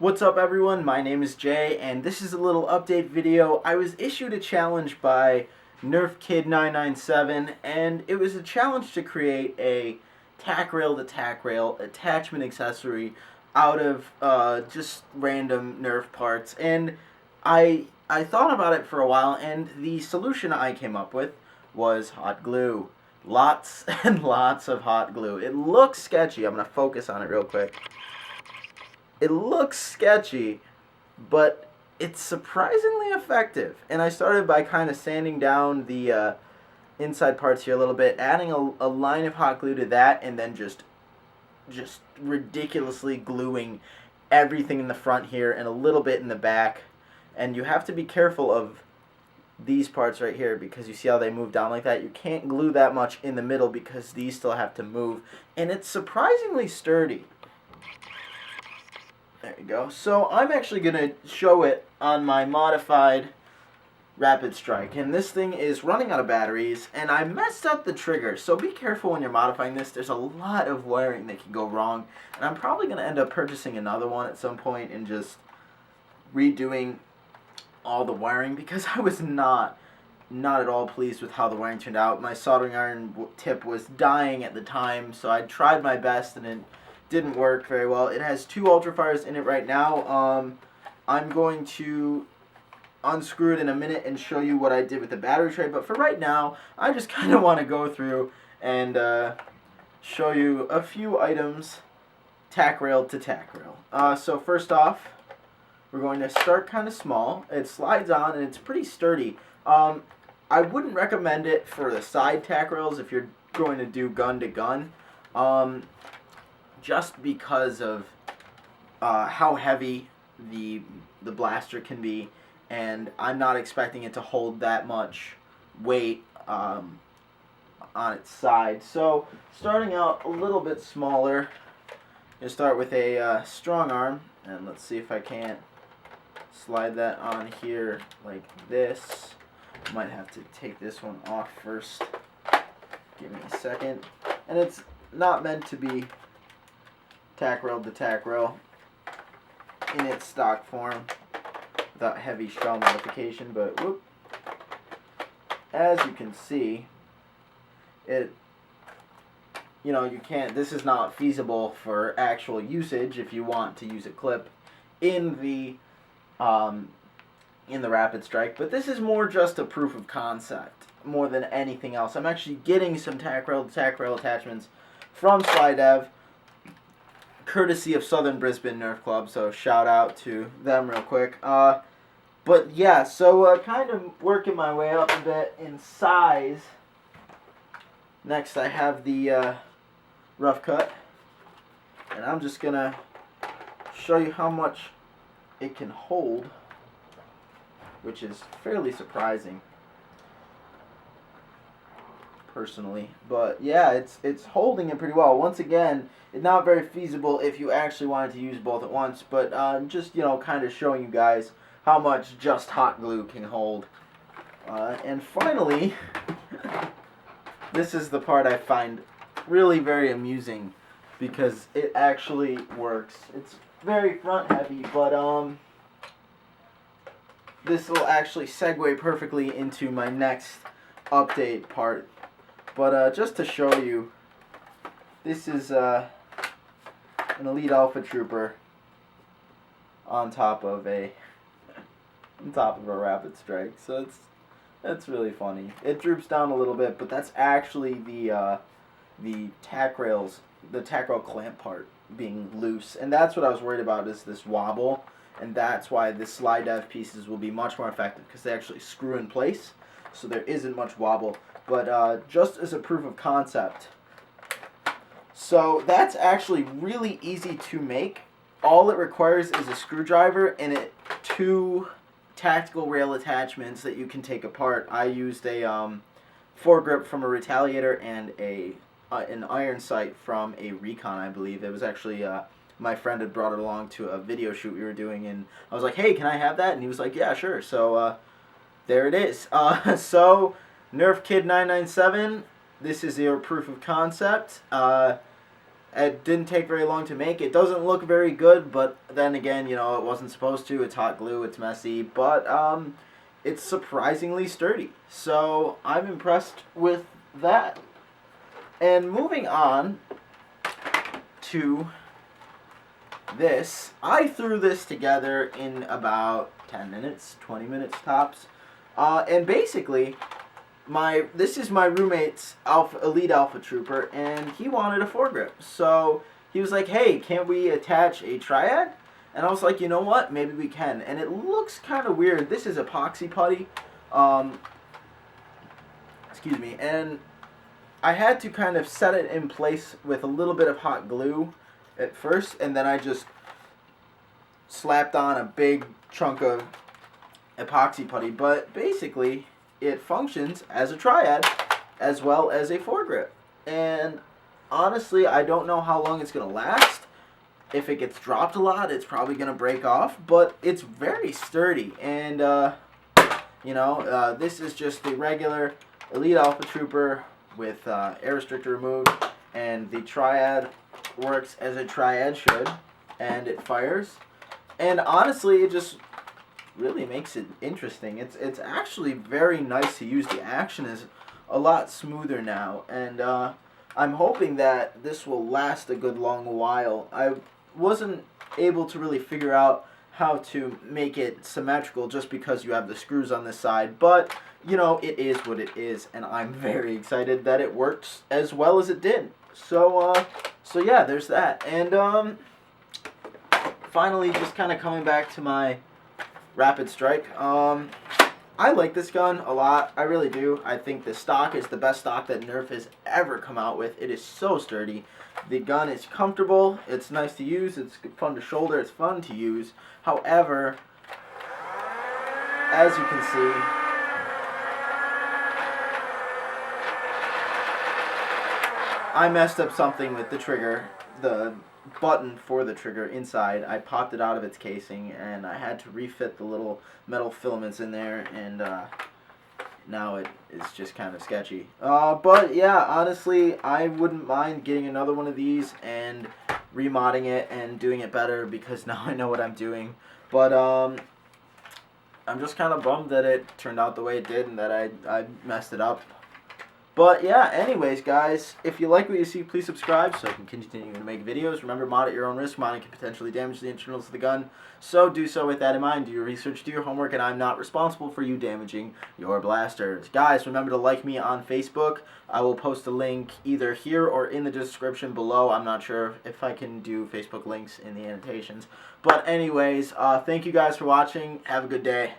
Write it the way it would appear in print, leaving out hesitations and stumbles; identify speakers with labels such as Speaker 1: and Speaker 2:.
Speaker 1: What's up everyone, my name is Jay and this is a little update video. I was issued a challenge by Nerfkid997 and it was a challenge to create a Tac-Rail to Tac-Rail attachment accessory out of just random Nerf parts. And I thought about it for a while, and the solution I came up with was hot glue. Lots and lots of hot glue. It looks sketchy. I'm going to focus on it real quick. It looks sketchy, but it's surprisingly effective. And I started by kind of sanding down the inside parts here a little bit, adding a line of hot glue to that, and then just ridiculously gluing everything in the front here and a little bit in the back. And you have to be careful of these parts right here, because you see how they move down like that? You can't glue that much in the middle because these still have to move. And it's surprisingly sturdy. There you go. So I'm actually going to show it on my modified Rapidstrike. And this thing is running out of batteries, and I messed up the trigger. So be careful when you're modifying this. There's a lot of wiring that can go wrong. And I'm probably going to end up purchasing another one at some point and just redoing all the wiring, because I was not at all pleased with how the wiring turned out. My soldering iron tip was dying at the time, so I tried my best and it didn't work very well. It has two ultrafires in it right now. I'm going to unscrew it in a minute and show you what I did with the battery tray, but for right now I just kind of want to go through and show you a few items Tac-Rail to Tac-Rail. So first off, we're going to start kind of small. It slides on and it's pretty sturdy. I wouldn't recommend it for the side Tac-Rails if you're going to do gun to gun, just because of how heavy the blaster can be, and I'm not expecting it to hold that much weight on its side. So starting out a little bit smaller, you start with a strong arm, and let's see if I can't slide that on here like this. Might have to take this one off first. Give me a second. And it's not meant to be Tac-Rail to Tac-Rail in its stock form without heavy shell modification, but whoop. As you can see, it, you can't, this is not feasible for actual usage if you want to use a clip in the Rapidstrike, but this is more just a proof of concept more than anything else. I'm actually getting some Tac-Rail to Tac-Rail attachments from SlyDev, courtesy of Southern Brisbane Nerf Club, so shout out to them real quick. But yeah, so kind of working my way up a bit in size. Next I have the rough cut, and I'm just gonna show you how much it can hold, which is fairly surprising personally. But yeah, it's holding it pretty well. Once again, it's not very feasible if you actually wanted to use both at once, but just kind of showing you guys how much just hot glue can hold. And finally, this is the part I find really very amusing, because it actually works. It's very front heavy, but this will actually segue perfectly into my next update part. But just to show you, this is an Elite Alpha Trooper on top of a Rapidstrike. So that's really funny. It droops down a little bit, but that's actually the Tac-Rail clamp part being loose, and that's what I was worried about, is this wobble, and that's why the SlyDev pieces will be much more effective, because they actually screw in place, so there isn't much wobble. But just as a proof of concept, so that's actually really easy to make. All it requires is a screwdriver and two tactical rail attachments that you can take apart. I used a foregrip from a Retaliator and an iron sight from a Recon, I believe. It was actually my friend had brought it along to a video shoot we were doing, and I was like, hey, can I have that? And he was like, yeah, sure. So there it is. So Nerfkid997, this is your proof of concept. It didn't take very long to make. It doesn't look very good, but then again, you know, it wasn't supposed to. It's hot glue, it's messy, but it's surprisingly sturdy. So I'm impressed with that. And moving on to this, I threw this together in about 10 minutes, 20 minutes tops. And basically, this is my roommate's Elite Alpha Trooper, and he wanted a foregrip. So he was like, hey, can't we attach a Triad? And I was like, you know what? Maybe we can. And it looks kind of weird. This is epoxy putty. Excuse me. And I had to kind of set it in place with a little bit of hot glue at first, and then I just slapped on a big chunk of epoxy putty. But basically, it functions as a Triad as well as a foregrip. And honestly, I don't know how long it's going to last. If it gets dropped a lot, it's probably going to break off. But it's very sturdy. And, you know, this is just the regular Elite Alpha Trooper with air restrictor removed. And the Triad works as a Triad should. And it fires. And honestly, it just really makes it interesting. It's actually very nice to use. The action is a lot smoother now, and I'm hoping that this will last a good long while. I wasn't able to really figure out how to make it symmetrical just because you have the screws on this side, but you know, it is what it is, and I'm very excited that it works as well as it did. So yeah, there's that. And finally, just kind of coming back to my Rapidstrike. I like this gun a lot. I really do. I think the stock is the best stock that Nerf has ever come out with. It is so sturdy. The gun is comfortable. It's nice to use. It's fun to shoulder. It's fun to use. However, as you can see, I messed up something with the trigger. The button for the trigger inside, I popped it out of its casing, and I had to refit the little metal filaments in there, and now it is just kind of sketchy. But yeah, honestly, I wouldn't mind getting another one of these and remodding it and doing it better, because now I know what I'm doing. But I'm just kind of bummed that it turned out the way it did and that I messed it up. But yeah, anyways, guys, if you like what you see, please subscribe so I can continue to make videos. Remember, mod at your own risk. Modding can potentially damage the internals of the gun, so do so with that in mind. Do your research, do your homework, and I'm not responsible for you damaging your blasters. Guys, remember to like me on Facebook. I will post a link either here or in the description below. I'm not sure if I can do Facebook links in the annotations. But anyways, thank you guys for watching. Have a good day.